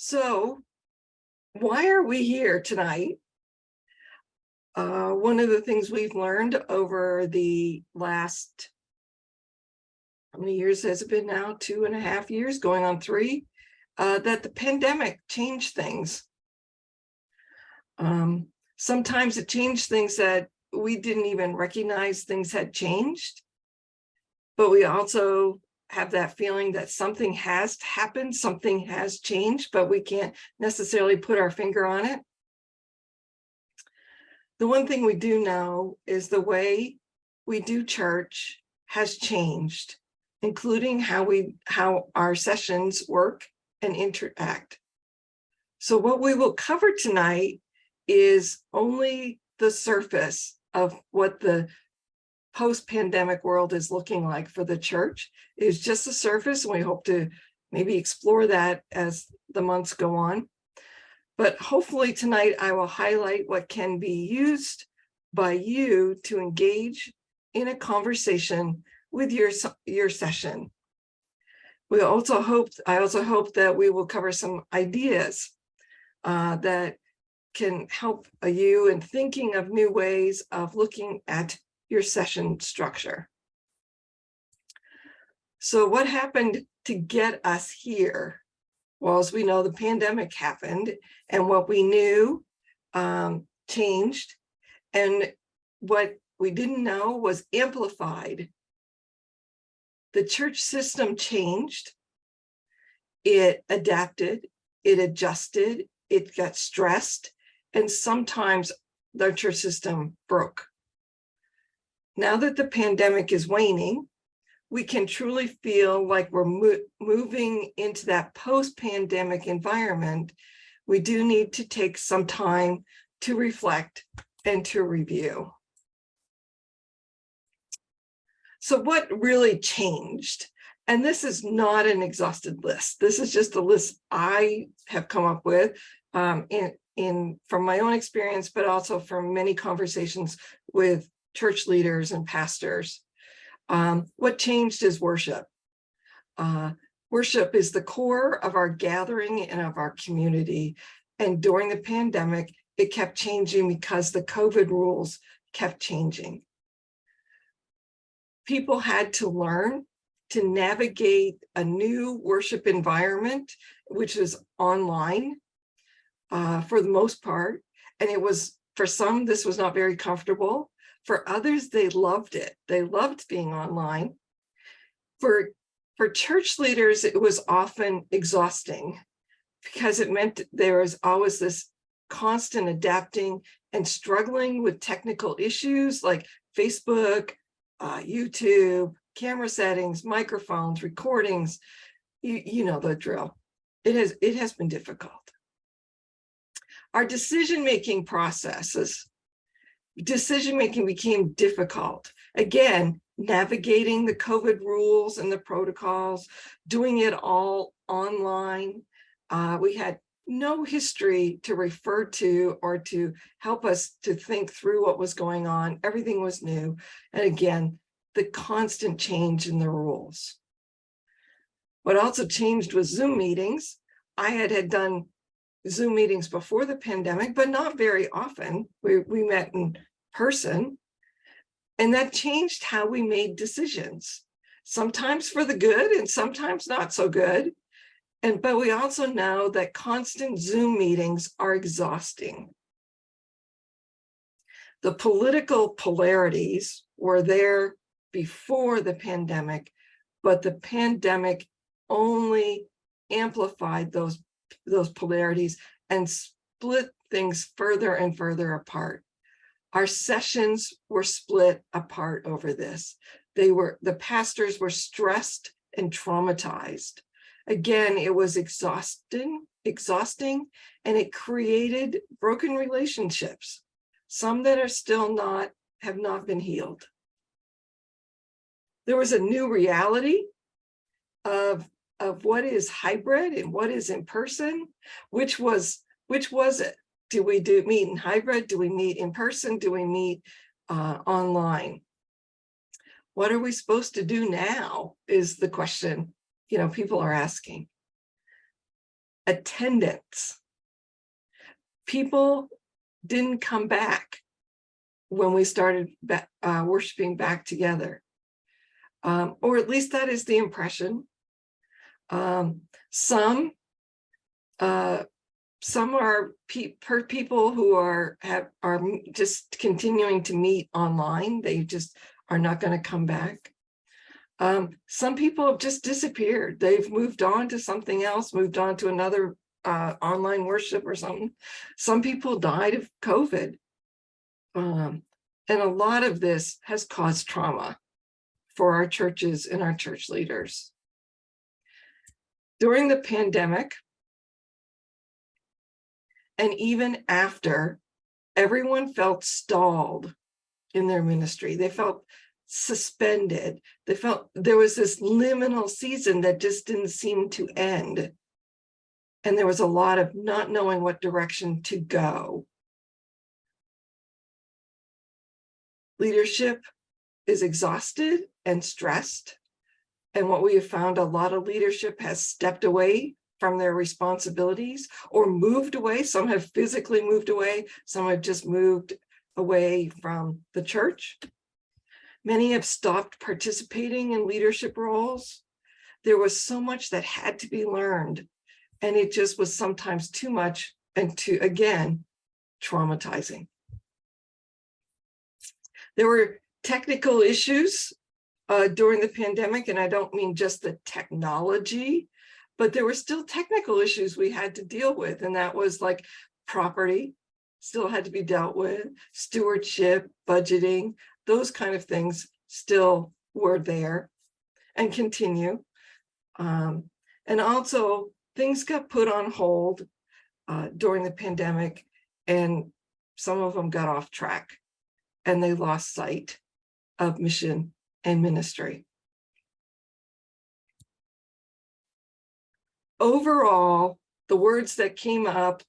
So why are we here tonight? One of the things we've learned over the last, how many years has it been now? 2.5 years, going on 3, that the pandemic changed things. Sometimes it changed things that we didn't even recognize things had changed, but we also have that feeling that something has happened, something has changed, but we can't necessarily put our finger on it. The one thing we do know is the way we do church has changed, including how our sessions work and interact. So what we will cover tonight is only the surface of what the post-pandemic world is looking like for the church. It is just the surface, and we hope to maybe explore that as the months go on. But hopefully tonight I will highlight what can be used by you to engage in a conversation with your session. I also hope that we will cover some ideas that can help you in thinking of new ways of looking at your session structure. So what happened to get us here? Well, as we know, the pandemic happened, and what we knew changed, and what we didn't know was amplified. The church system changed, it adapted, it adjusted, it got stressed, and sometimes the church system broke. Now that the pandemic is waning, we can truly feel like we're moving into that post-pandemic environment. We do need to take some time to reflect and to review. So what really changed? And this is not an exhausted list. This is just a list I have come up with from my own experience, but also from many conversations with church leaders and pastors. What changed is worship. Worship is the core of our gathering and of our community. And during the pandemic, it kept changing because the COVID rules kept changing. People had to learn to navigate a new worship environment, which is online for the most part. And it was, for some, this was not very comfortable. For others, they loved it. They loved being online. For church leaders, it was often exhausting because it meant there was always this constant adapting and struggling with technical issues like Facebook, YouTube, camera settings, microphones, recordings. You know the drill. It has been difficult. Our decision-making became difficult. Again, navigating the COVID rules and the protocols, doing it all online. We had no history to refer to or to help us to think through what was going on. Everything was new. And again, the constant change in the rules. What also changed was Zoom meetings. I had done Zoom meetings before the pandemic, but not very often. We met in person, and that changed how we made decisions, sometimes for the good and sometimes not so good. But we also know that constant Zoom meetings are exhausting. The political polarities were there before the pandemic, but the pandemic only amplified those polarities and split things further and further apart. Our sessions were split apart over this. The pastors were stressed and traumatized. Again, it was exhausting, and it created broken relationships, some that are still have not been healed. There was a new reality of what is hybrid and what is in person. Which was it? Do we meet in hybrid? Do we meet in person? Do we meet online? What are we supposed to do now is the question people are asking. attendance. People didn't come back when we started worshiping back together. Or at least that is the impression. Some are people who are just continuing to meet online. They just are not going to come back. Some people have just disappeared. They've moved on to something else, moved on to another online worship or something. Some people died of COVID. And a lot of this has caused trauma for our churches and our church leaders. During the pandemic, and even after, everyone felt stalled in their ministry. They felt suspended. They felt there was this liminal season that just didn't seem to end. And there was a lot of not knowing what direction to go. Leadership is exhausted and stressed. And what we have found, a lot of leadership has stepped away from their responsibilities or moved away. Some have physically moved away. Some have just moved away from the church. Many have stopped participating in leadership roles. There was so much that had to be learned, and it just was sometimes too much and again, traumatizing. There were technical issues during the pandemic, and I don't mean just the technology, but there were still technical issues we had to deal with, and that was like property still had to be dealt with, stewardship, budgeting, those kind of things still were there and continue. And also things got put on hold during the pandemic, and some of them got off track and they lost sight of mission and ministry. Overall, the words that came up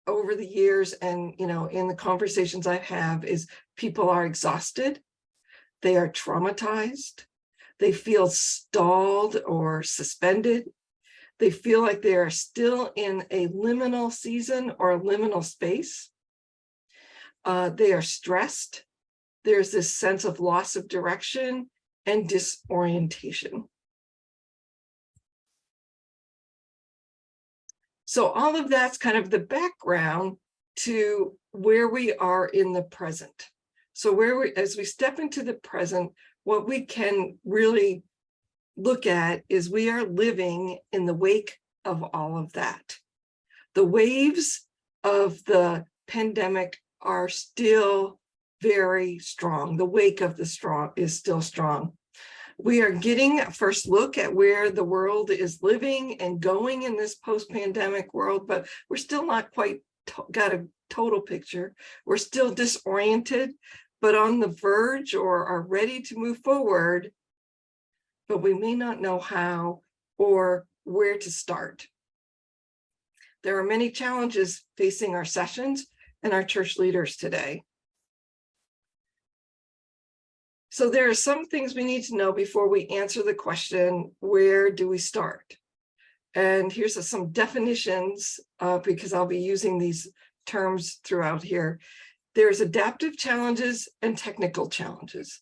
over the years and in the conversations I have is people are exhausted, they are traumatized, they feel stalled or suspended, they feel like they are still in a liminal season or a liminal space. They are stressed. There's this sense of loss of direction and disorientation. So all of that's kind of the background to where we are in the present. So as we step into the present, what we can really look at is we are living in the wake of all of that. The waves of the pandemic are still very strong. The wake of the storm is still strong. We are getting a first look at where the world is living and going in this post-pandemic world, but we're still not quite got a total picture. We're still disoriented, but on the verge or are ready to move forward, but we may not know how or where to start. There are many challenges facing our sessions and our church leaders today. So there are some things we need to know before we answer the question, where do we start? And here's some definitions because I'll be using these terms throughout here. There's adaptive challenges and technical challenges.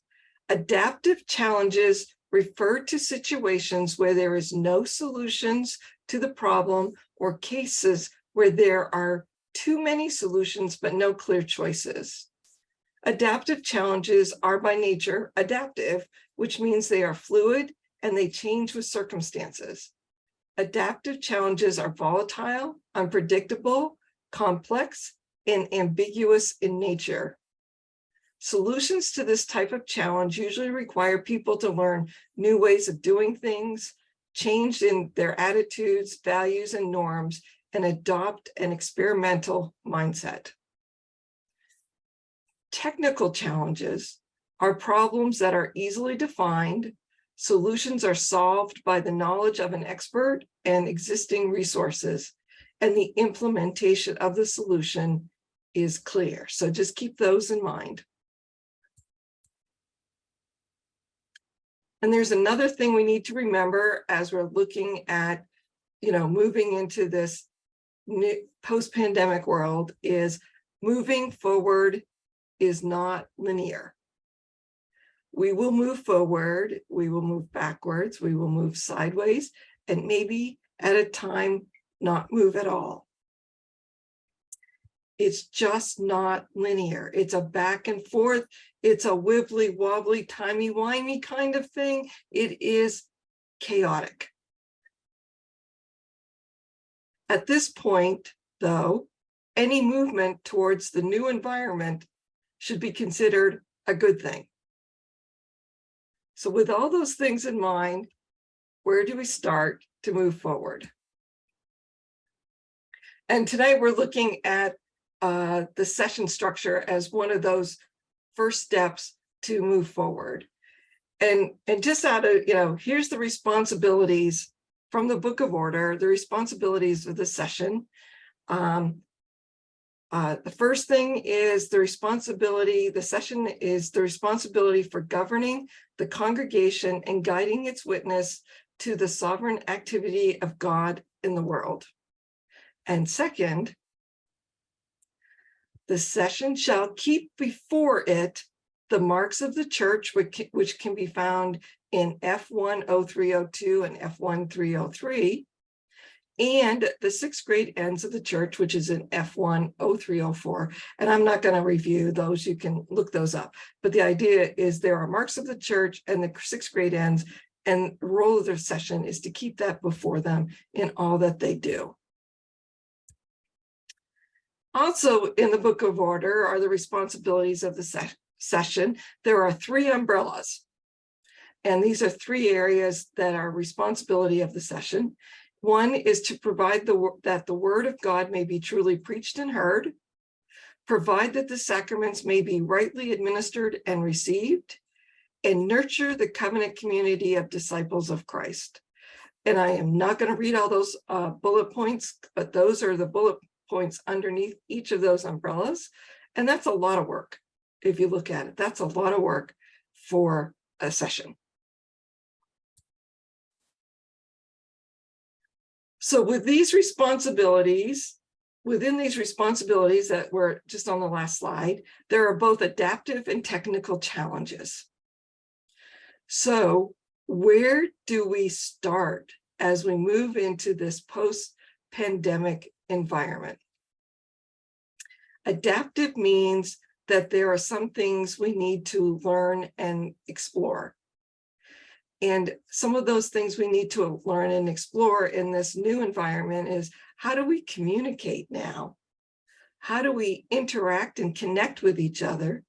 Adaptive challenges refer to situations where there is no solutions to the problem or cases where there are too many solutions but no clear choices. Adaptive challenges are by nature adaptive, which means they are fluid and they change with circumstances. Adaptive challenges are volatile, unpredictable, complex, and ambiguous in nature. Solutions to this type of challenge usually require people to learn new ways of doing things, change in their attitudes, values, and norms, and adopt an experimental mindset. Technical challenges are problems that are easily defined. Solutions are solved by the knowledge of an expert and existing resources, and the implementation of the solution is clear. So just keep those in mind. And there's another thing we need to remember as we're looking at moving into this new post-pandemic world is moving forward is not linear. We will move forward, we will move backwards, we will move sideways, and maybe at a time not move at all. It's just not linear. It's a back and forth. It's a wibbly wobbly, timey-wimey kind of thing. It is chaotic. At this point, though, any movement towards the new environment should be considered a good thing. So with all those things in mind, where do we start to move forward? And tonight we're looking at the session structure as one of those first steps to move forward. And just out of, here's the responsibilities from the Book of Order, the responsibilities of the session. The first thing is the session is the responsibility for governing the congregation and guiding its witness to the sovereign activity of God in the world. And second, the session shall keep before it the marks of the church, which can be found in F10302 and F1303, and the 6th grade ends of the church, which is in F10304. And I'm not going to review those, you can look those up. But the idea is there are marks of the church and the 6th grade ends, and the role of their session is to keep that before them in all that they do. Also in the Book of Order are the responsibilities of the session. There are 3 umbrellas, and these are 3 areas that are responsibility of the session. One is to provide that the word of God may be truly preached and heard, provide that the sacraments may be rightly administered and received, and nurture the covenant community of disciples of Christ. And I am not going to read all those bullet points, but those are the bullet points underneath each of those umbrellas. And that's a lot of work. If you look at it, that's a lot of work for a session. So with these responsibilities, within these responsibilities that were just on the last slide, there are both adaptive and technical challenges. So where do we start as we move into this post-pandemic environment? Adaptive means that there are some things we need to learn and explore. And some of those things we need to learn and explore in this new environment is, how do we communicate now? How do we interact and connect with each other?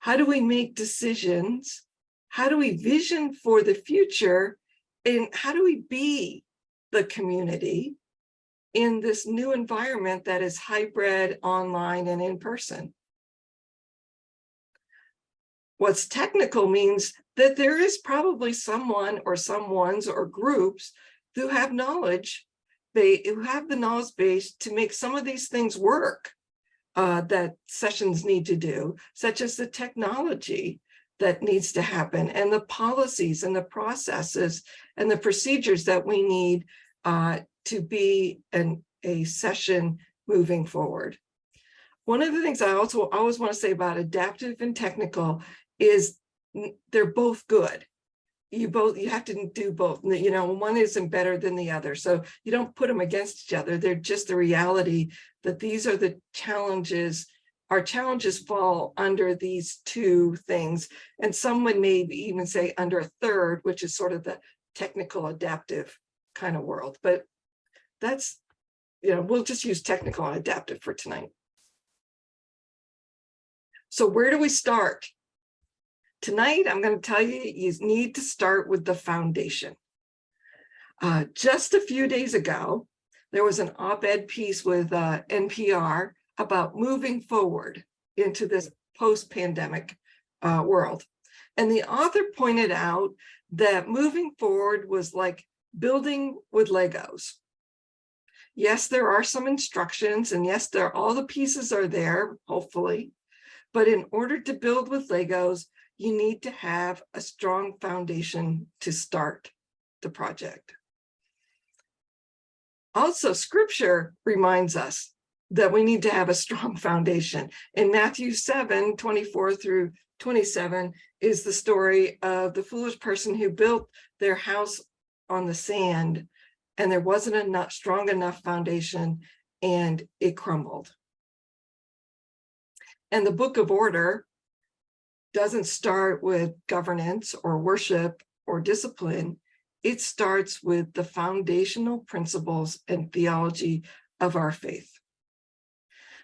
How do we make decisions? How do we vision for the future? And how do we be the community in this new environment that is hybrid, online, and in person? What's technical means that there is probably someone or someones or groups who have knowledge, who have the knowledge base to make some of these things work that sessions need to do, such as the technology that needs to happen, and the policies and the processes and the procedures that we need to be a session moving forward. One of the things I also always want to say about adaptive and technical is they're both good. You have to do both. One isn't better than the other. So you don't put them against each other. They're just the reality that these are the challenges. Our challenges fall under these 2 things. And someone may even say under a third, which is sort of the technical adaptive kind of world. But that's, we'll just use technical and adaptive for tonight. So where do we start? Tonight, I'm going to tell you, you need to start with the foundation. Just a few days ago, there was an op-ed piece with NPR about moving forward into this post-pandemic world. And the author pointed out that moving forward was like building with Legos. Yes, there are some instructions, and yes, all the pieces are there, hopefully. But in order to build with Legos, you need to have a strong foundation to start the project. Also, scripture reminds us that we need to have a strong foundation. In Matthew 7:24-27 is the story of the foolish person who built their house on the sand, and there wasn't a strong enough foundation, and it crumbled. And the book of order doesn't start with governance or worship or discipline. It starts with the foundational principles and theology of our faith.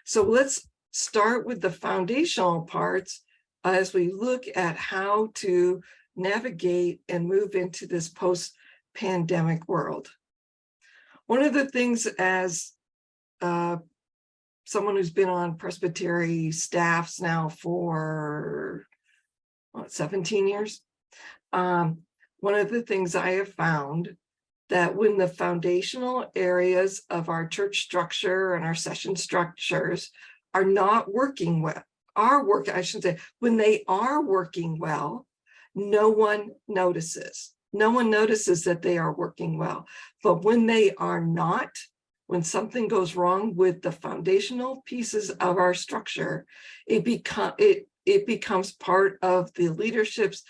So let's start with the foundational parts as we look at how to navigate and move into this post-pandemic world. One of the things, as someone who's been on presbytery staffs now for 17 years, one of the things I have found that when the foundational areas of our church structure and our session structures are not working well, when they are working well, no one notices. No one notices that they are working well. But when they are not, when something goes wrong with the foundational pieces of our structure, it becomes part of the leadership's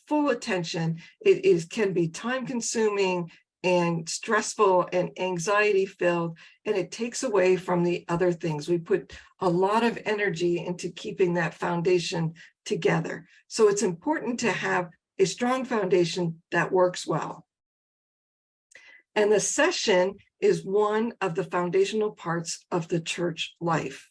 full attention. It can be time consuming and stressful and anxiety filled, and it takes away from the other things. We put a lot of energy into keeping that foundation together. So it's important to have a strong foundation that works well. And the session is one of the foundational parts of the church life.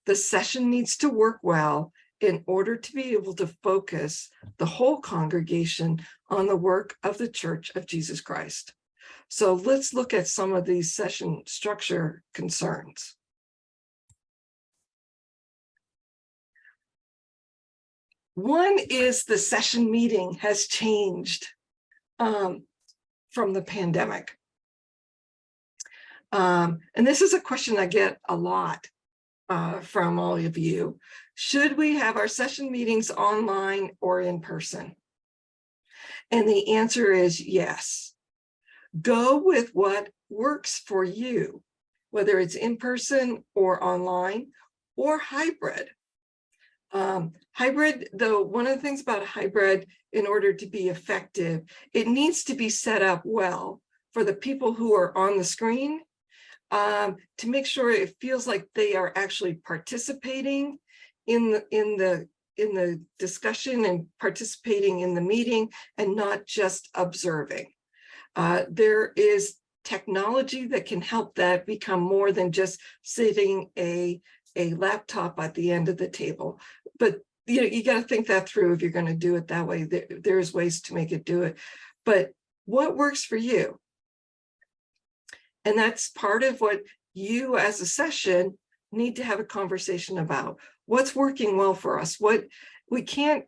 The session needs to work well in order to be able to focus the whole congregation on the work of the Church of Jesus Christ. So let's look at some of these session structure concerns. One is the session meeting has changed from the pandemic. And this is a question I get a lot from all of you. Should we have our session meetings online or in person? And the answer is yes. Go with what works for you, whether it's in person or online or hybrid. Hybrid, though, one of the things about hybrid, in order to be effective, it needs to be set up well for the people who are on the screen, to make sure it feels like they are actually participating in the discussion and participating in the meeting and not just observing. There is technology that can help that become more than just sitting a laptop at the end of the table. But you got to think that through if you're going to do it that way. There's ways to make it do it. But what works for you? And that's part of what you as a session need to have a conversation about. What's working well for us? What we can't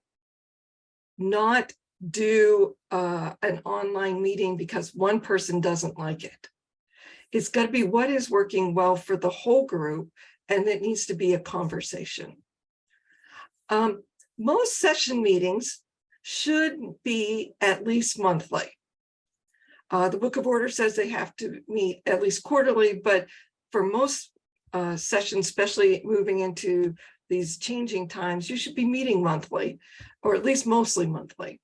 not do an online meeting because one person doesn't like it. It's got to be what is working well for the whole group, and it needs to be a conversation. Most session meetings should be at least monthly. The Book of Order says they have to meet at least quarterly, but for most sessions, especially moving into these changing times, you should be meeting monthly, or at least mostly monthly.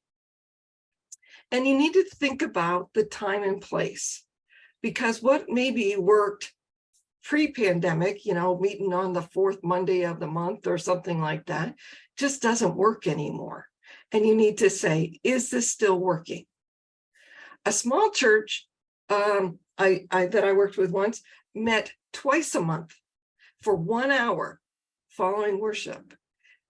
And you need to think about the time and place, because what maybe worked pre-pandemic, meeting on the fourth Monday of the month or something like that, just doesn't work anymore. And you need to say, is this still working? A small church that I worked with once met twice a month for 1 hour following worship.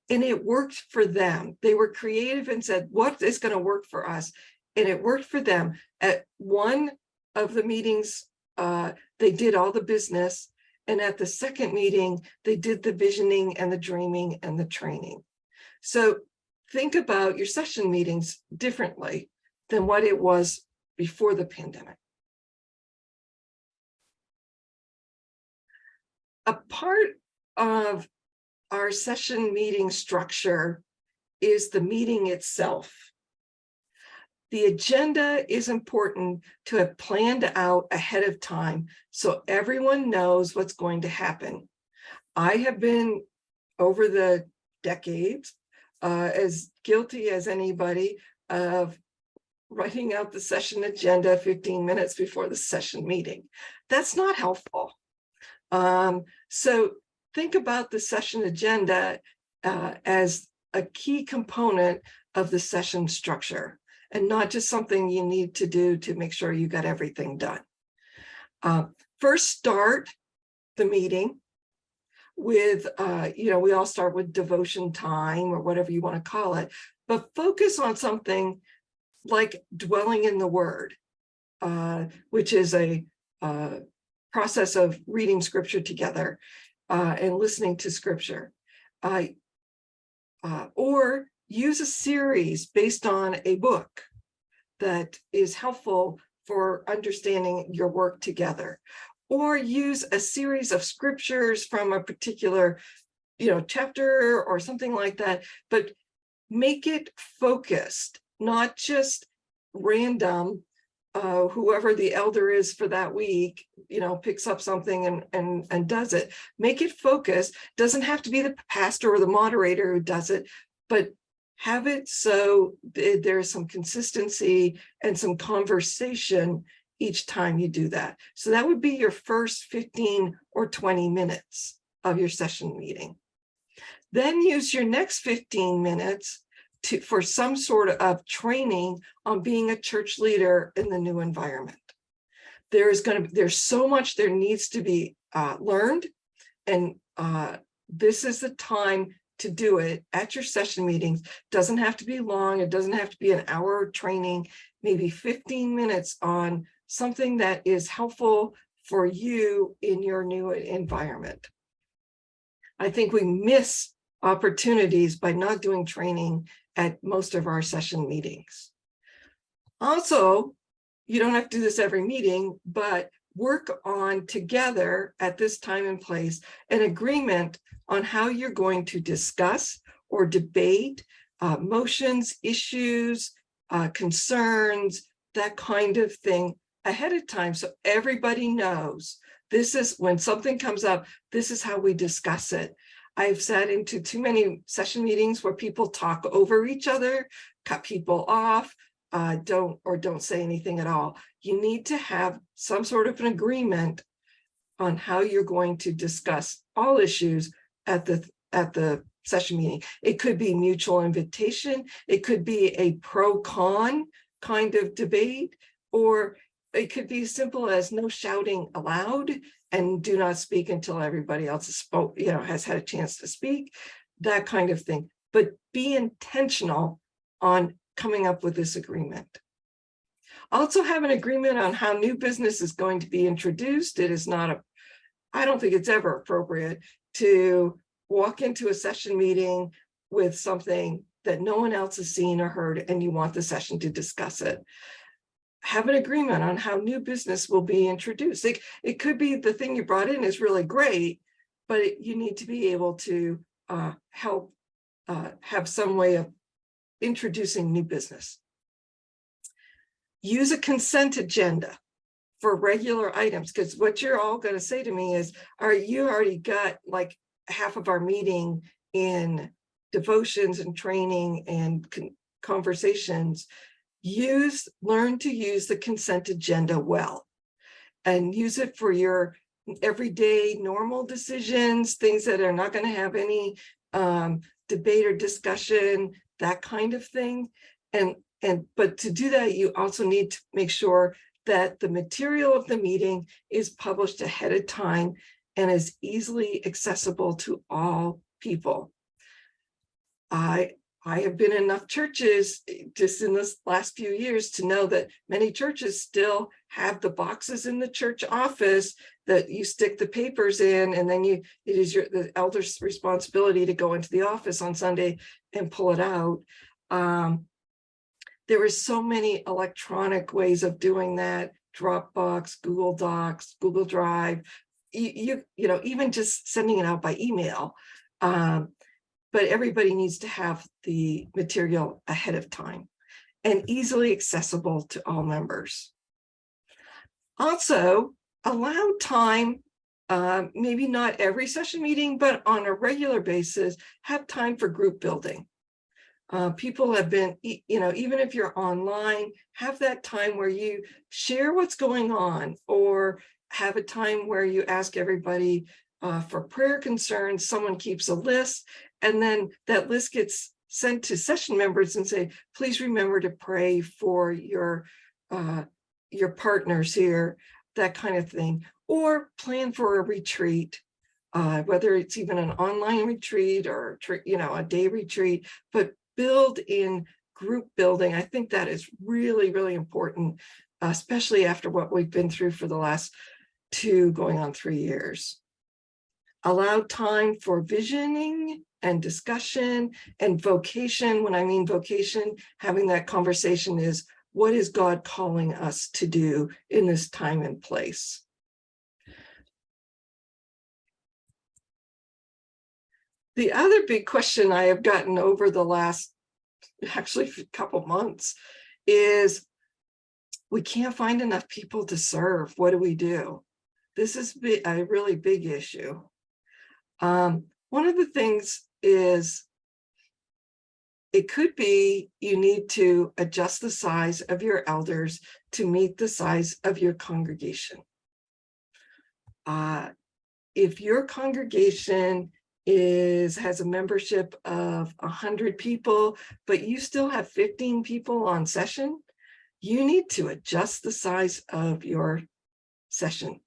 And it worked for them. They were creative and said, what is going to work for us? And it worked for them. At one of the meetings, they did all the business. And at the second meeting, they did the visioning and the dreaming and the training. So think about your session meetings differently than what it was before the pandemic. A part of our session meeting structure is the meeting itself. The agenda is important to have planned out ahead of time so everyone knows what's going to happen. I have been, over the decades, as guilty as anybody of writing out the session agenda 15 minutes before the session meeting. That's not helpful. So think about the session agenda as a key component of the session structure, and not just something you need to do to make sure you got everything done. First, start the meeting with, we all start with devotion time or whatever you want to call it, but focus on something like dwelling in the Word, which is a process of reading Scripture together and listening to Scripture. Or use a series based on a book that is helpful for understanding your work together. Or use a series of scriptures from a particular, chapter or something like that, but make it focused, not just random. Whoever the elder is for that week, picks up something and does it. Make it focused. Doesn't have to be the pastor or the moderator who does it, but have it so there's some consistency and some conversation each time you do that. So that would be your first 15 or 20 minutes of your session meeting. Then use your next 15 minutes for some sort of training on being a church leader in the new environment. There's so much there needs to be learned, and this is the time to do it at your session meetings. Doesn't have to be long. It doesn't have to be an hour training, maybe 15 minutes on something that is helpful for you in your new environment. I think we miss opportunities by not doing training at most of our session meetings. Also, you don't have to do this every meeting, but work on together at this time and place an agreement on how you're going to discuss or debate motions, issues, concerns, that kind of thing ahead of time, so everybody knows this is when something comes up, this is how we discuss it. I've sat into too many session meetings where people talk over each other, cut people off, don't say anything at all. You need to have some sort of an agreement on how you're going to discuss all issues at the session meeting. It could be mutual invitation, it could be a pro-con kind of debate, or it could be as simple as no shouting allowed and do not speak until everybody else has had a chance to speak, that kind of thing. But be intentional on coming up with this agreement. Also have an agreement on how new business is going to be introduced. It is not I don't think it's ever appropriate to walk into a session meeting with something that no one else has seen or heard and you want the session to discuss it. Have an agreement on how new business will be introduced. It could be the thing you brought in is really great, but you need to be able to help have some way of introducing new business. Use a consent agenda for regular items, because what you're all going to say to me is, you already got like half of our meeting in devotions and training and conversations. Learn to use the consent agenda well, and use it for your everyday normal decisions, things that are not going to have any debate or discussion, that kind of thing. But to do that, you also need to make sure that the material of the meeting is published ahead of time and is easily accessible to all people. I have been in enough churches just in this last few years to know that many churches still have the boxes in the church office that you stick the papers in, and then it is the elder's responsibility to go into the office on Sunday and pull it out. There are so many electronic ways of doing that: Dropbox, Google Docs, Google Drive, even just sending it out by email. But everybody needs to have the material ahead of time. and easily accessible to all members. Also, allow time, maybe not every session meeting, but on a regular basis, have time for group building. People have been, even if you're online, have that time where you share what's going on, or have a time where you ask everybody for prayer concerns. Someone keeps a list, and then that list gets sent to session members and say, please remember to pray for your partners here, that kind of thing. Or plan for a retreat, whether it's even an online retreat or a day retreat, but build in group building. I think that is really, really important, especially after what we've been through for the last 2 going on 3 years. Allow time for visioning and discussion and vocation. When I mean vocation, having that conversation is, what is God calling us to do in this time and place? The other big question I have gotten over the last actually couple months is, we can't find enough people to serve. What do we do? This is a really big issue. One of the things is, it could be you need to adjust the size of your elders to meet the size of your congregation. If your congregation has a membership of 100 people, but you still have 15 people on session, you need to adjust the size of your session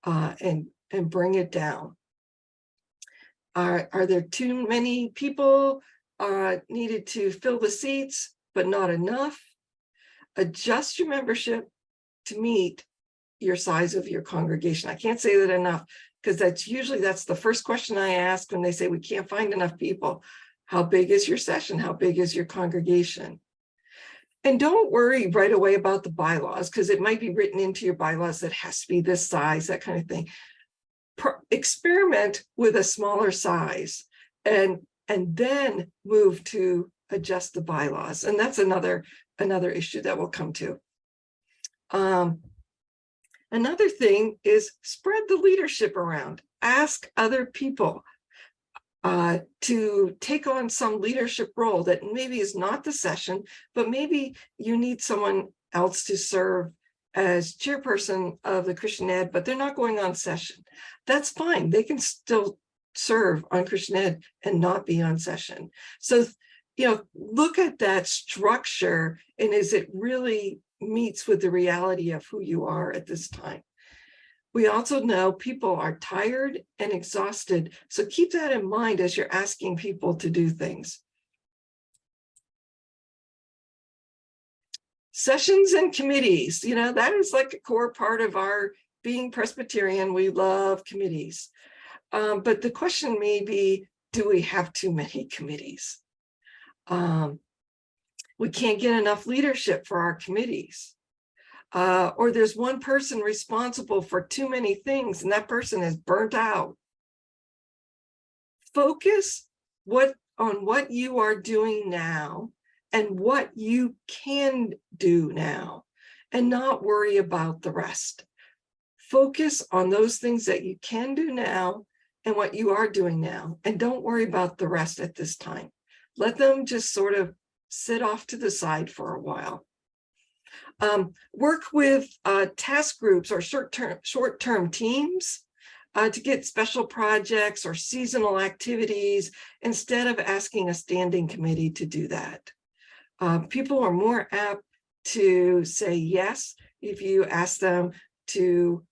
and bring it down. Are there too many people needed to fill the seats, but not enough? Adjust your membership to meet your size of your congregation. I can't say that enough, because that's the first question I ask when they say we can't find enough people. How big is your session? How big is your congregation? And don't worry right away about the bylaws, because it might be written into your bylaws that has to be this size, that kind of thing. Experiment with a smaller size and then move to adjust the bylaws. And that's another issue that we'll come to. Another thing is, spread the leadership around. Ask other people to take on some leadership role that maybe is not the session, but maybe you need someone else to serve as chairperson of the Christian Ed, but they're not going on session. That's fine. They can still serve on Christian Ed and not be on session. So, look at that structure, and is it really meets with the reality of who you are at this time. We also know people are tired and exhausted, so keep that in mind as you're asking people to do things. Sessions and committees, that is like a core part of our being Presbyterian. We love committees. But the question may be, do we have too many committees? We can't get enough leadership for our committees. Or there's one person responsible for too many things, and that person is burnt out. Focus on what you are doing now and what you can do now, and not worry about the rest. Focus on those things that you can do now and what you are doing now, and don't worry about the rest at this time. Let them just sort of sit off to the side for a while. Work with task groups or short-term teams to get special projects or seasonal activities, instead of asking a standing committee to do that. People are more apt to say yes if you ask them to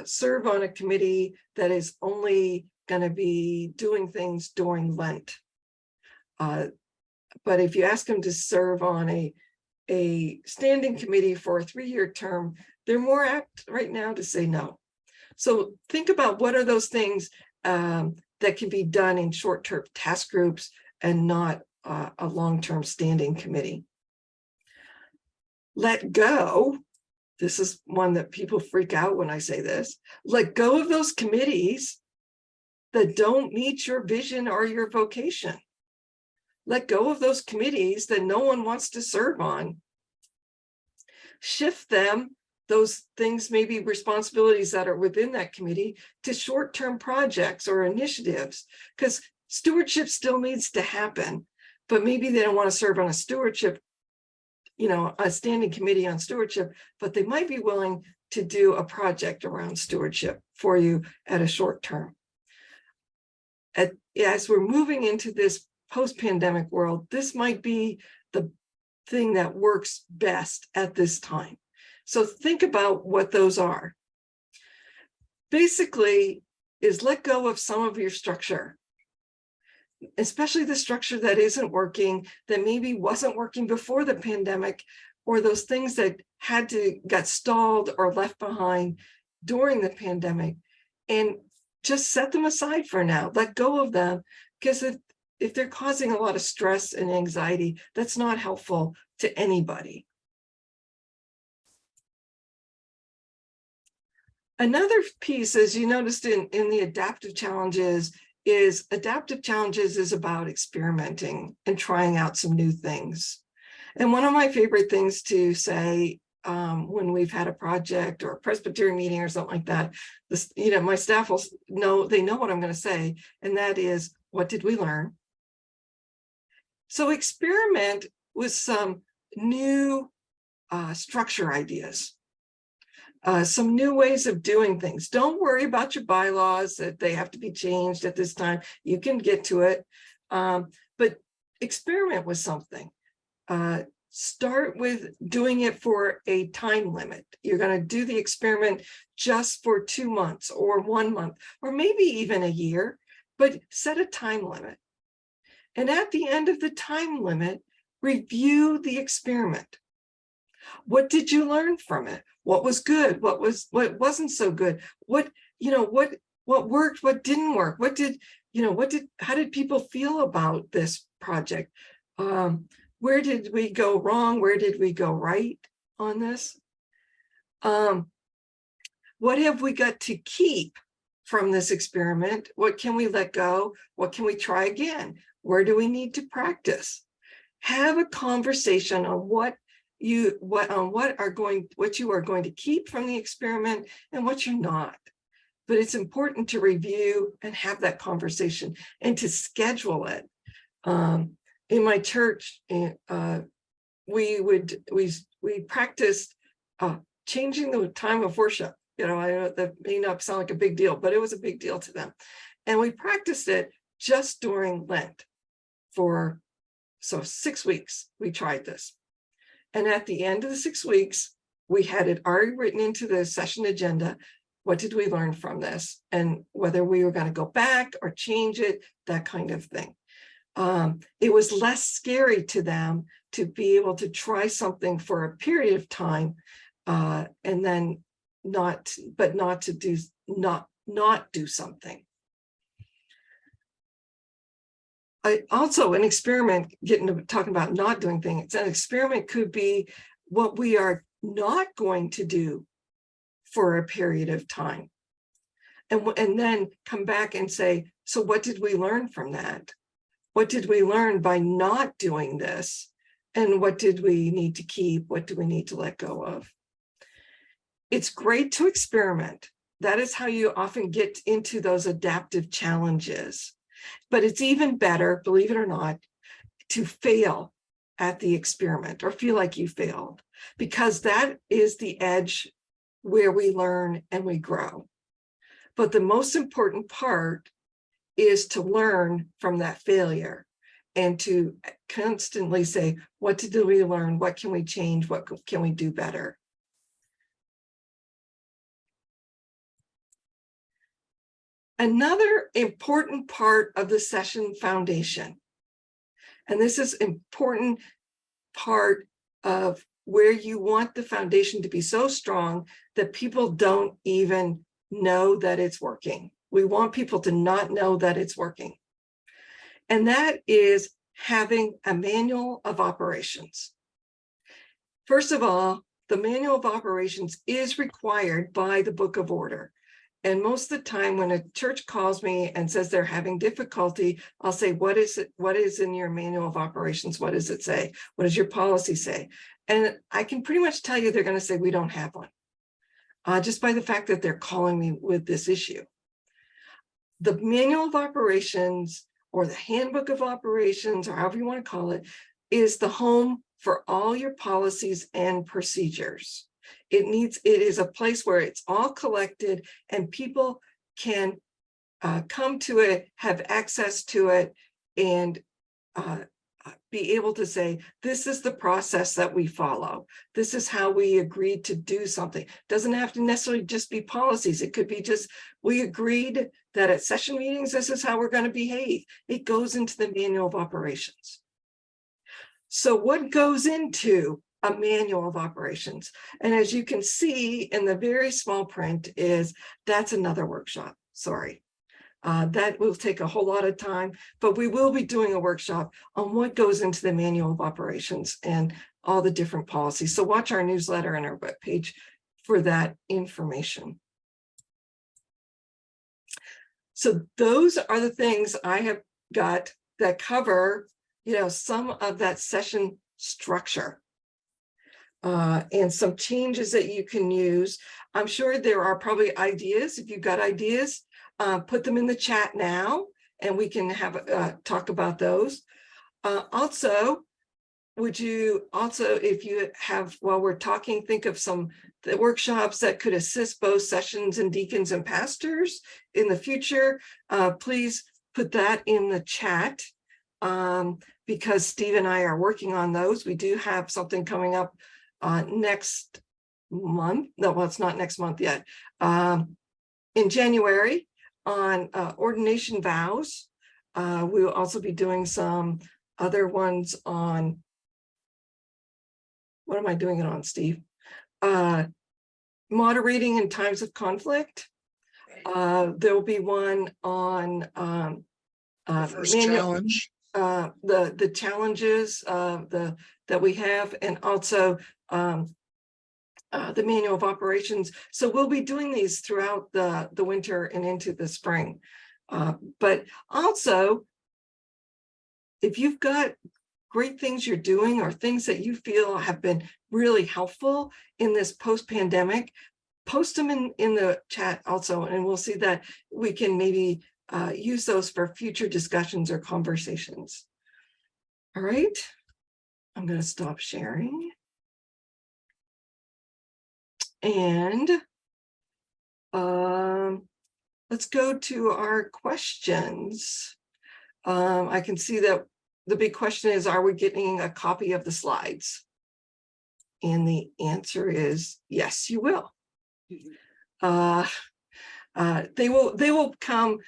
serve on a committee that is only going to be doing things during Lent. But if you ask them to serve on a standing committee for a 3-year term, they're more apt right now to say no. So think about what are those things that can be done in short-term task groups and not a long-term standing committee. Let go. This is one that people freak out when I say this. Let go of those committees that don't meet your vision or your vocation. Let go of those committees that no one wants to serve on. Shift them, those things, maybe responsibilities that are within that committee, to short-term projects or initiatives, because stewardship still needs to happen, but maybe they don't want to serve on a stewardship, a standing committee on stewardship, but they might be willing to do a project around stewardship for you at a short term. As we're moving into this post-pandemic world, this might be the thing that works best at this time. So think about what those are. Basically, is let go of some of your structure, especially the structure that isn't working, that maybe wasn't working before the pandemic, or those things that got stalled or left behind during the pandemic, and just set them aside for now. Let go of them, because if they're causing a lot of stress and anxiety, that's not helpful to anybody. Another piece, as you noticed in the adaptive challenges, is about experimenting and trying out some new things. And one of my favorite things to say when we've had a project or a Presbyterian meeting or something like that, my staff will know, they know what I'm going to say, and that is, what did we learn? So experiment with some new structure ideas. Some new ways of doing things. Don't worry about your bylaws that they have to be changed at this time. You can get to it, but experiment with something. Start with doing it for a time limit. You're going to do the experiment just for 2 months or 1 month, or maybe even a year, but set a time limit. And at the end of the time limit, review the experiment. What did you learn from it? What was good? What wasn't so good? What worked? What didn't work? How did people feel about this project? Where did we go wrong? Where did we go right on this? What have we got to keep from this experiment? What can we let go? What can we try again? Where do we need to practice? Have a conversation on what you are going to keep from the experiment and what you're not. But it's important to review and have that conversation and to schedule it. In my church, we practiced changing the time of worship. I know that may not sound like a big deal, but it was a big deal to them. And we practiced it just during Lent for 6 weeks. We tried this. And at the end of the 6 weeks, we had it already written into the session agenda. What did we learn from this? And whether we were going to go back or change it, that kind of thing. It was less scary to them to be able to try something for a period of time, and then not do something. Also, an experiment, talking about not doing things, an experiment could be what we are not going to do for a period of time. And then come back and say, so what did we learn from that? What did we learn by not doing this? And what did we need to keep? What do we need to let go of? It's great to experiment. That is how you often get into those adaptive challenges. But it's even better, believe it or not, to fail at the experiment or feel like you failed, because that is the edge where we learn and we grow. But the most important part is to learn from that failure and to constantly say, what did we learn? What can we change? What can we do better? Another important part of the session foundation, and this is an important part of where you want the foundation to be so strong that people don't even know that it's working. We want people to not know that it's working. And that is having a manual of operations. First of all, the manual of operations is required by the Book of Order. And most of the time when a church calls me and says they're having difficulty, I'll say, what is it? What is in your manual of operations? What does it say? What does your policy say? And I can pretty much tell you they're going to say, we don't have one. Just by the fact that they're calling me with this issue. The manual of operations or the handbook of operations, or however you want to call it, is the home for all your policies and procedures. It is a place where it's all collected and people can come to it, have access to it, and be able to say, this is the process that we follow. This is how we agreed to do something. It doesn't have to necessarily just be policies. It could be just, we agreed that at session meetings, this is how we're going to behave. It goes into the manual of operations. So what goes into a manual of operations? And as you can see in the very small print is, that's another workshop, sorry. That will take a whole lot of time, but we will be doing a workshop on what goes into the manual of operations and all the different policies. So watch our newsletter and our webpage for that information. So those are the things I have got that cover, some of that session structure. And some changes that you can use. I'm sure there are probably ideas. If you've got ideas, put them in the chat now, and we can have talk about those. Also, would you also, if you have, while we're talking, think of some the workshops that could assist both sessions and deacons and pastors in the future, please put that in the chat, because Steve and I are working on those. We do have something coming up next month. No, well, it's not next month yet. In January on ordination vows. We will also be doing some other ones on, what am I doing it on, Steve? Moderating in times of conflict. There will be one on The first challenge. The challenges that we have, and also the manual of operations. So we'll be doing these throughout the winter and into the spring. But also, if you've got great things you're doing or things that you feel have been really helpful in this post-pandemic, post them in the chat also, and we'll see that we can maybe use those for future discussions or conversations. All right, I'm going to stop sharing. And let's go to our questions. I can see that the big question is, are we getting a copy of the slides? And the answer is yes, you will. They will come.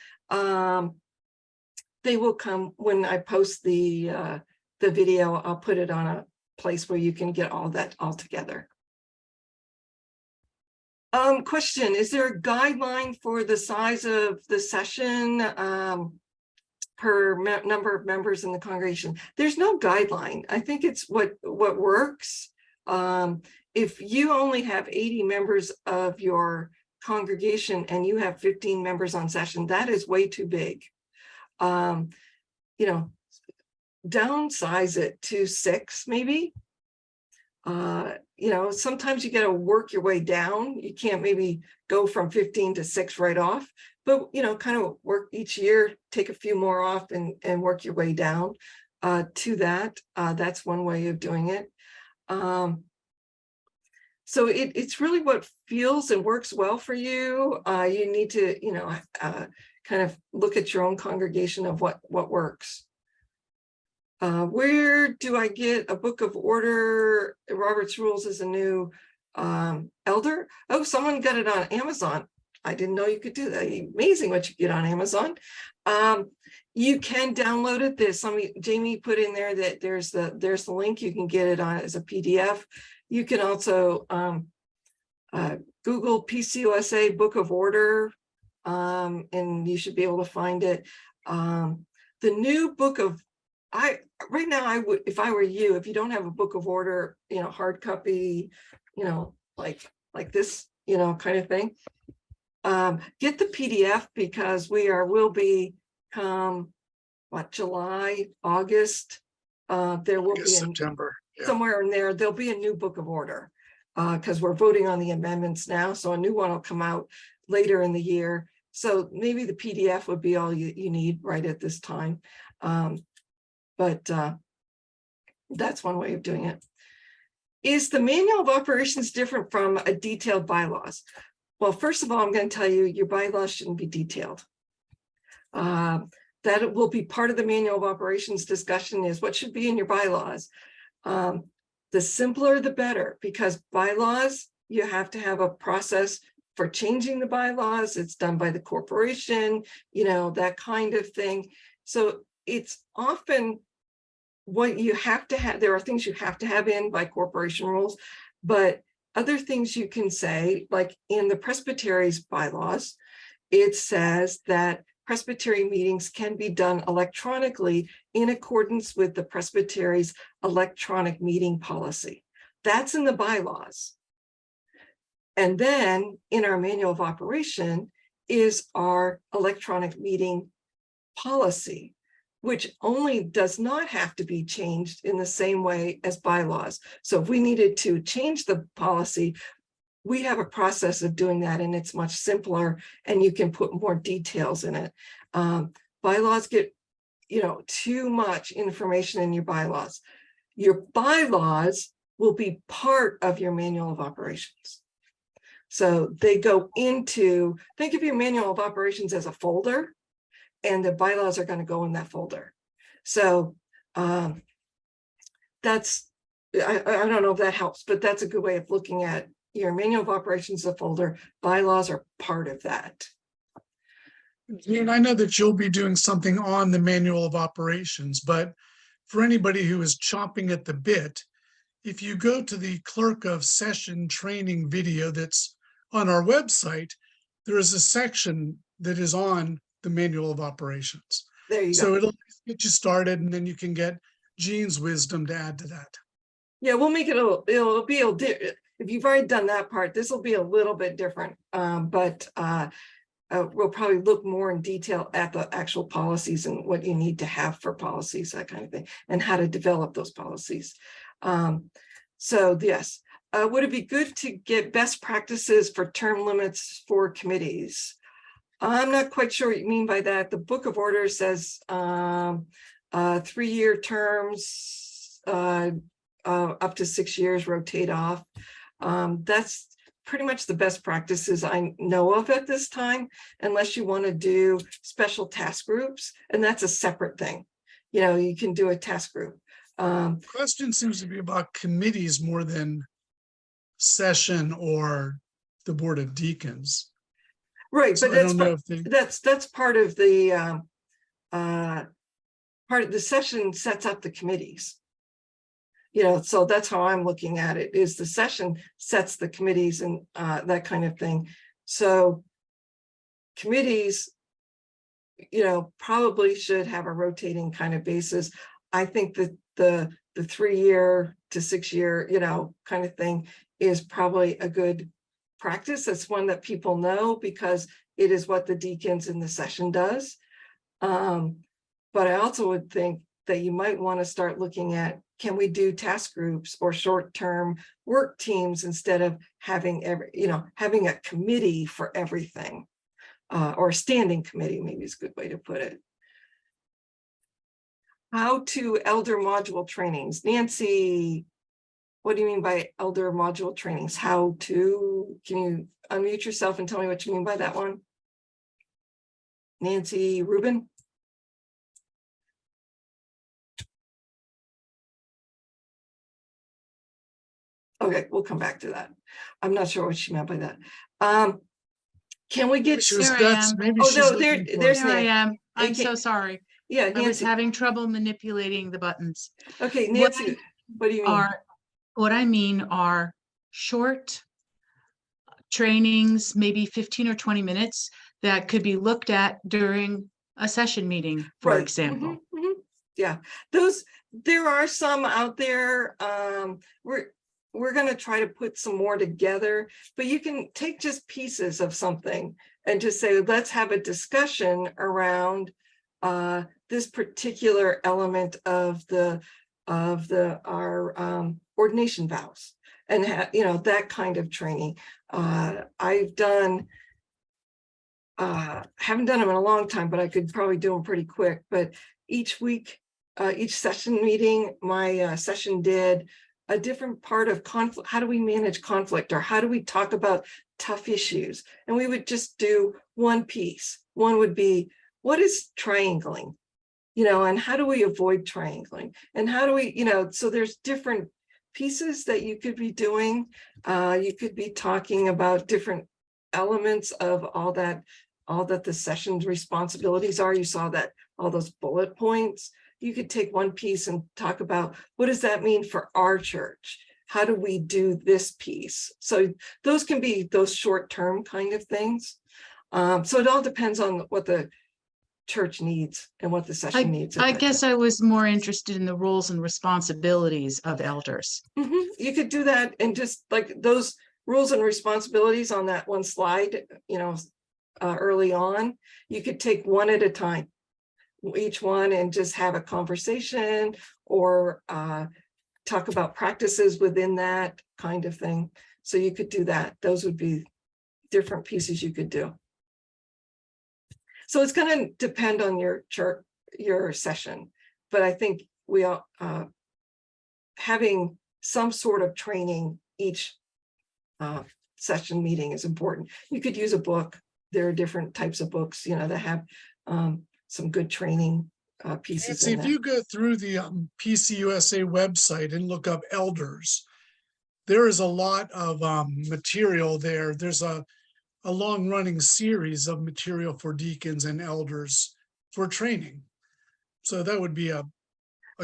They will come when I post the video. I'll put it on a place where you can get all that all together. Question, is there a guideline for the size of the session per number of members in the congregation? There's no guideline. I think it's what works. If you only have 80 members of your congregation and you have 15 members on session, that is way too big. Downsize it to 6 maybe. Sometimes you got to work your way down. You can't maybe go from 15 to 6 right off, but, kind of work each year, take a few more off and work your way down to that. That's one way of doing it. So it's really what feels and works well for you. You need to, kind of look at your own congregation of what works. Where do I get a book of order? Robert's Rules is a new elder. Oh, someone got it on Amazon. I didn't know you could do that. Amazing what you get on Amazon. You can download it. Jamie put in there that there's the link. You can get it on as a PDF. You can also Google PCOSA Book of Order, and you should be able to find it. The new book of right now, I would, if I were you, if you don't have a book of order, hard copy, like this, kind of thing, Get the PDF, because we'll be July, August. There will be September. Yeah. somewhere in there, there'll be a new book of order, because we're voting on the amendments now. So a new one will come out later in the year. So maybe the PDF would be all you need right at this time. But that's one way of doing it. Is the manual of operations different from a detailed bylaws? Well, first of all, I'm going to tell you, your bylaws shouldn't be detailed. That will be part of the manual of operations discussion, is what should be in your bylaws. The simpler, the better, because bylaws, you have to have a process for changing the bylaws. It's done by the corporation, that kind of thing. So it's often what you have to have. There are things you have to have in by corporation rules, but other things you can say, like in the presbytery's bylaws, it says that presbytery meetings can be done electronically in accordance with the presbytery's electronic meeting policy. That's in the bylaws. And then in our manual of operation is our electronic meeting policy, which only does not have to be changed in the same way as bylaws. So if we needed to change the policy, we have a process of doing that, and it's much simpler, and you can put more details in it. Bylaws get, too much information in your bylaws. Your bylaws will be part of your manual of operations. So they go into, think of your manual of operations as a folder, and the bylaws are going to go in that folder. So that's, I don't know if that helps, but that's a good way of looking at your manual of operations as a folder. Bylaws are part of that. And I know that you'll be doing something on the manual of operations, but for anybody who is chomping at the bit, if you go to the clerk of session training video that's on our website, there is a section that is on the manual of operations. There you So go. it'll get you started, and then you can get Jean's wisdom to add to that. Yeah, we'll make it it'll be if you've already done that part, this will be a little bit different. But we'll probably look more in detail at the actual policies and what you need to have for policies, that kind of thing, and how to develop those policies. So yes, would it be good to get best practices for term limits for committees? I'm not quite sure what you mean by that. The book of order says 3-year terms, up to 6 years, rotate off. That's pretty much the best practices I know of at this time, unless you want to do special task groups, and that's a separate thing. You can do a task group. Question seems to be about committees more than session or the Board of Deacons. Right, So but that's part of the session sets up the committees. So that's how I'm looking at it, is the session sets the committees and that kind of thing. So committees, probably should have a rotating kind of basis. I think that the 3-year to 6-year, kind of thing is probably a good practice. It's one that people know because it is what the deacons in the session does. But I also would think that you might want to start looking at, can we do task groups or short-term work teams instead of having having a committee for everything, or a standing committee, maybe is a good way to put it. How to elder module trainings. Nancy, what do you mean by elder module trainings? Can you unmute yourself and tell me what you mean by that one? Nancy Rubin? Okay, we'll come back to that. I'm not sure what she meant by that. Can we get? There's there's There I am. I'm Okay. so sorry. Yeah, I was Nancy. having trouble manipulating the buttons. Okay, Nancy, what do you mean? What I mean are short trainings, maybe 15 or 20 minutes, that could be looked at during a session meeting, for Right. example. Yeah, there are some out there. we're going to try to put some more together, but you can take just pieces of something and just say, let's have a discussion around this particular element of our ordination vows, and that kind of training. I've done, haven't done them in a long time, but I could probably do them pretty quick. But each week, each session meeting, my session did a different part of conflict. How do we manage conflict, or how do we talk about tough issues? And we would just do one piece. One would be, what is triangling? And how do we avoid triangling? And how do we, so there's different pieces that you could be doing. You could be talking about different elements of all that the session's responsibilities are. You saw that, all those bullet points. You could take one piece and talk about, what does that mean for our church? How do we do this piece? So those can be those short-term kind of things. So it all depends on what the church needs and what the session needs. I guess I was more interested in the roles and responsibilities of elders. You could do that, and just like those rules and responsibilities on that one slide, early on, you could take one at a time, each one, and just have a conversation, or talk about practices within that kind of thing. So you could do that. Those would be different pieces you could do. So it's going to depend on your church, your session, but I think we are having some sort of training each session meeting is important. You could use a book. There are different types of books, that have some good training pieces. Nancy, if you go through the PCUSA website and look up elders, there is a lot of material there. There's a long-running series of material for deacons and elders for training. So that would be a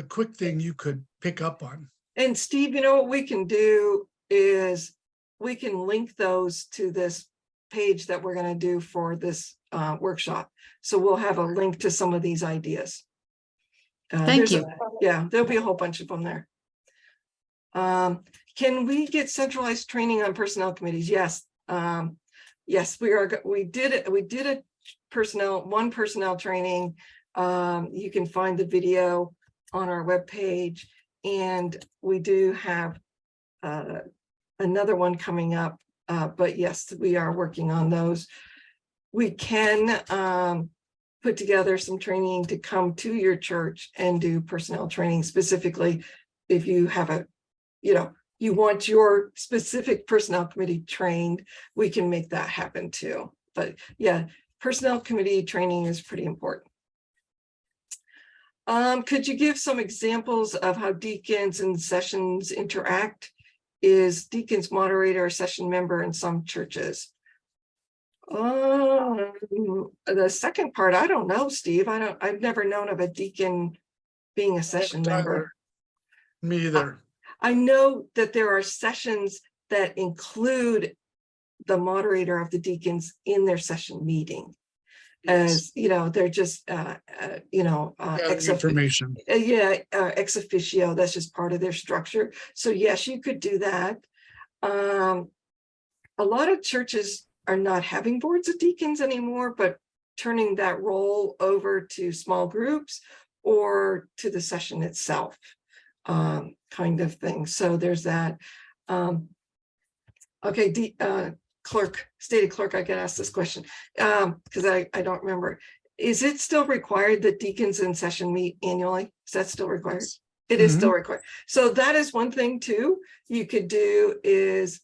quick thing you could pick up on. And Steve, what we can do is we can link those to this page that we're going to do for this workshop. So we'll have a link to some of these ideas. Thank you. There'll be a whole bunch of them there. Can we get centralized training on personnel committees? Yes. Yes, we did it. We did a one personnel training. You can find the video on our webpage, and we do have another one coming up. But yes, we are working on those. We can put together some training to come to your church and do personnel training, specifically if you have you want your specific personnel committee trained. We can make that happen too. But yeah, personnel committee training is pretty important. Could you give some examples of how deacons and sessions interact? Is deacons moderator or session member in some churches? The second part, I don't know, Steve. I've never known of a deacon being a session member. Me either. I know that there are sessions that include the moderator of the deacons in their session meeting. As they're just information. Ex officio. That's just part of their structure. So yes, you could do that. A lot of churches are not having boards of deacons anymore, but turning that role over to small groups or to the session itself, kind of thing. So there's that. Okay, stated clerk, I get asked this question because I don't remember. Is it still required that deacons in session meet annually? Is that still required? Yes. It is still required. So that is one thing too you could do is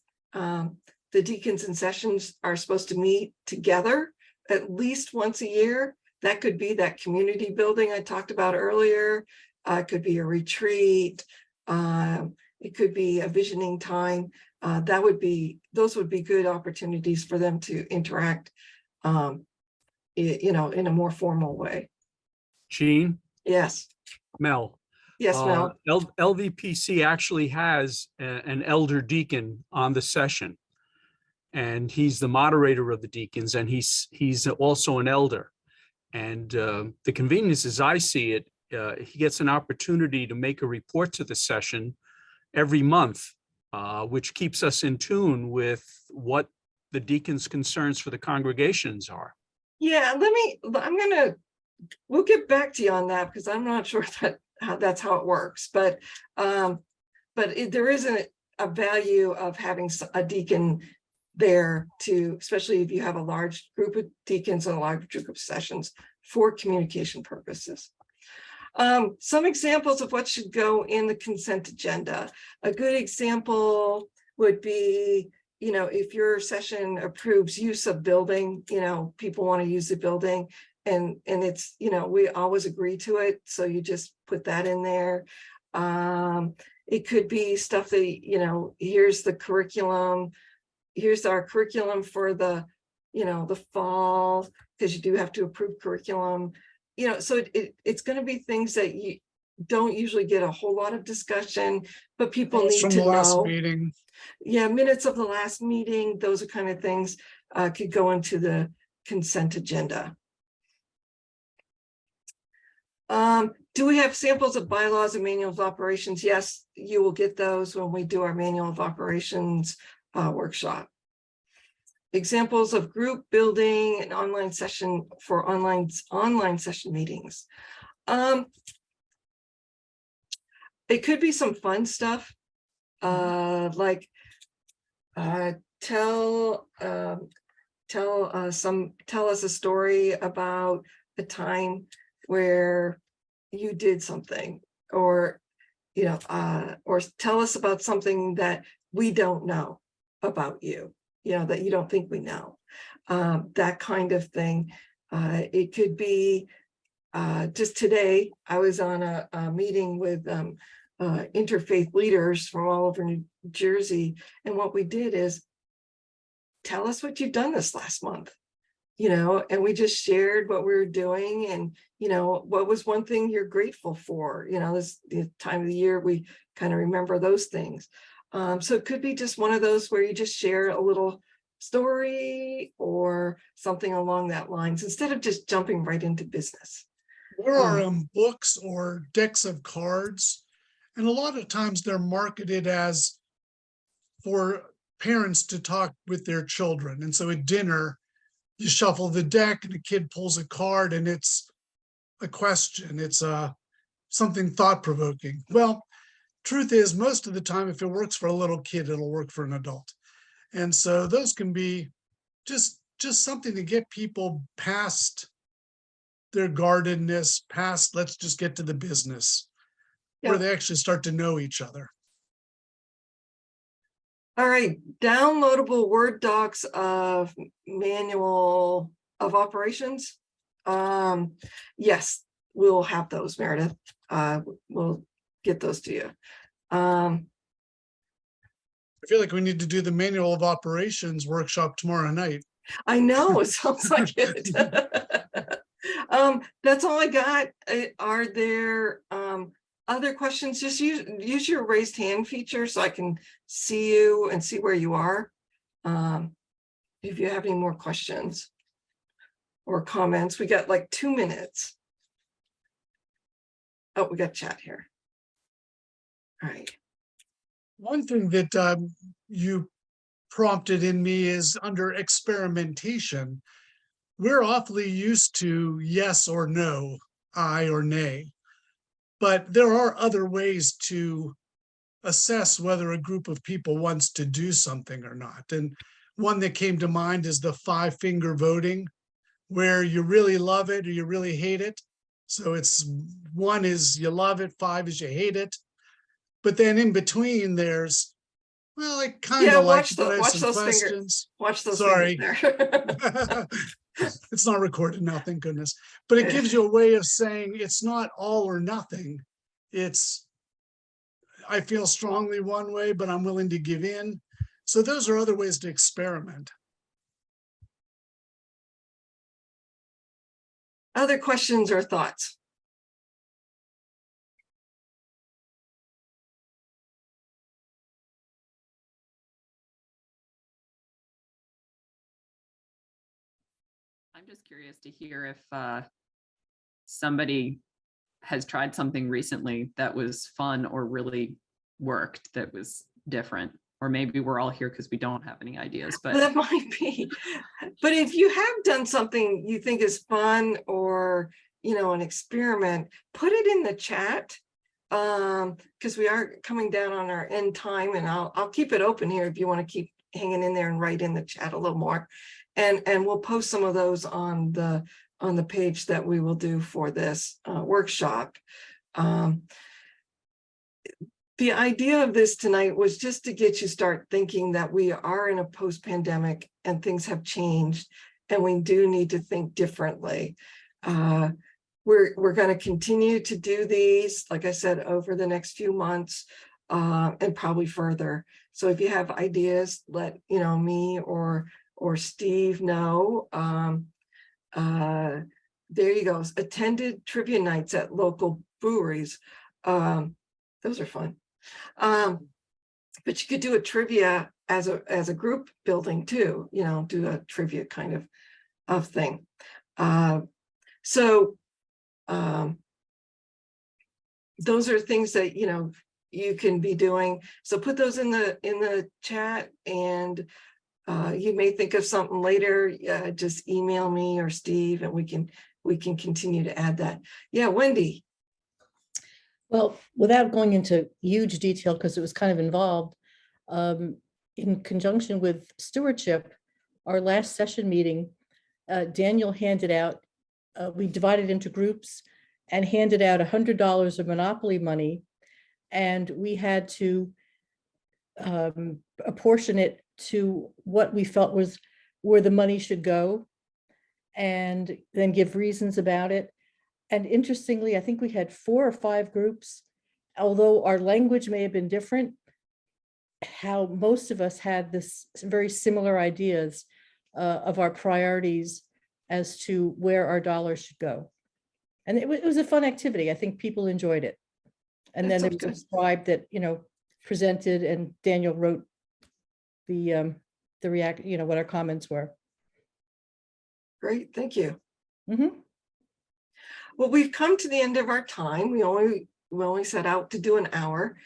the deacons in sessions are supposed to meet together at least once a year. That could be that community building I talked about earlier. It could be a retreat. It could be a visioning time. Those would be good opportunities for them to interact, in a more formal way. Jean? Yes. Mel? Yes, Mel. LVPC actually has an elder deacon on the session, and he's the moderator of the deacons, and he's also an elder. And the convenience, as I see it, he gets an opportunity to make a report to the session every month which keeps us in tune with what the deacon's concerns for the congregations are. Yeah, we'll get back to you on that because I'm not sure that's how it works, but there is a value of having a deacon there to, especially if you have a large group of deacons and a large group of sessions for communication purposes. Some examples of what should go in the consent agenda. A good example would be, if your session approves use of building, people want to use the building and it's, we always agree to it. So you just put that in there. It could be stuff that, here's the curriculum. Here's our curriculum for the fall, because you do have to approve curriculum. So it's going to be things that you don't usually get a whole lot of discussion, but people Minutes need from to the last know. meeting. Yeah, minutes of the last meeting, those are kind of things could go into the consent agenda. Do we have samples of bylaws and manual of operations? Yes, you will get those when we do our manual of operations workshop. Examples of group building and online session for online session meetings. It could be some fun stuff, like tell us a story about a time where you did something, or or tell us about something that we don't know about you, that you don't think we know, that kind of thing. It could be just today I was on a meeting with interfaith leaders from all over New Jersey, and what we did is tell us what you've done this last month, and we just shared what we were doing, and what was one thing you're grateful for. This the time of the year we kind of remember those things. So it could be just one of those where you just share a little story or something along that lines instead of just jumping right into business. There are books or decks of cards, and a lot of times they're marketed as for parents to talk with their children. And so at dinner, you shuffle the deck and a kid pulls a card and it's a question. It's something thought-provoking. Well, truth is, most of the time, if it works for a little kid, it'll work for an adult. And so those can be just something to get people past their guardedness, past let's just get to the business, where they actually start to know each other. All right, downloadable Word docs of manual of operations. Yes, we'll have those, Meredith. We'll get those to you. I feel like we need to do the manual of operations workshop tomorrow night. I know, it sounds like it. That's all I got. Are there other questions? Just use your raised hand feature so I can see you and see where you are. If you have any more questions or comments, we got like 2 minutes. Oh, we got chat here. All right. One thing that you prompted in me is under experimentation. We're awfully used to yes or no, aye or nay, but there are other ways to assess whether a group of people wants to do something or not. And one that came to mind is the 5-finger voting, where you really love it or you really hate it. So it's 1 is you love it, 5 is you hate it. But then in between there's, well, I kind of like it, but I have some questions. Watch those Sorry. fingers there. It's not recorded now, thank goodness. But it gives you a way of saying it's not all or nothing. It's, I feel strongly one way, but I'm willing to give in. So those are other ways to experiment. Other questions or thoughts? I'm just curious to hear if somebody has tried something recently that was fun or really worked, that was different, or maybe we're all here because we don't have any ideas, but That might be. But if you have done something you think is fun or, an experiment, put it in the chat. Because we are coming down on our end time, and I'll keep it open here if you want to keep hanging in there and write in the chat a little more. And we'll post some of those on the page that we will do for this workshop. The idea of this tonight was just to get you start thinking that we are in a post-pandemic and things have changed, and we do need to think differently. We're going to continue to do these, like I said, over the next few months, and probably further. So if you have ideas, let me or Steve know. There you go. Attended trivia nights at local breweries. Those are fun. But you could do a trivia as a group building too, do a trivia kind of thing. Those are things that you can be doing. So put those in the chat, and you may think of something later. Just email me or Steve, and we can continue to add that. Yeah, Wendy. Well, without going into huge detail, because it was kind of involved, in conjunction with stewardship, our last session meeting, Daniel handed out, we divided into groups and handed out $100 of Monopoly money, and we had to apportion it to what we felt was where the money should go, and then give reasons about it. And interestingly, I think we had 4 or 5 groups, although our language may have been different, how most of us had this very similar ideas of our priorities as to where our dollars should go. And it was a fun activity. I think people enjoyed it. And That then there sounds was a scribe that, presented, and Daniel wrote the react, what our comments were. Great, thank you. Mm-hmm. Well, we've come to the end of our time. We only set out to do an hour.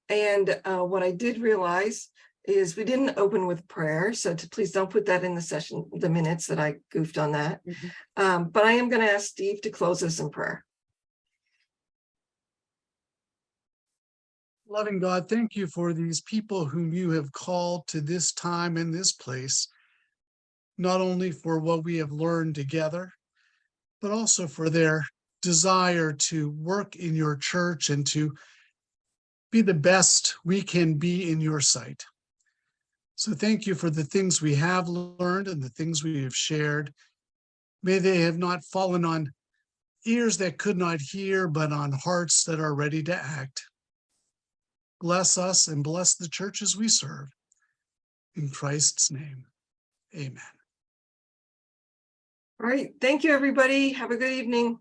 And what I did realize is we didn't open with prayer. So please don't put that in the minutes that I goofed on that. Mm-hmm. But I am going to ask Steve to close us in prayer. Loving God, thank you for these people whom you have called to this time and this place, not only for what we have learned together, but also for their desire to work in your church and to be the best we can be in your sight. So thank you for the things we have learned and the things we have shared. May they have not fallen on ears that could not hear, but on hearts that are ready to act. Bless us and bless the churches we serve. In Christ's name, amen. All right. Thank you, everybody. Have a good evening.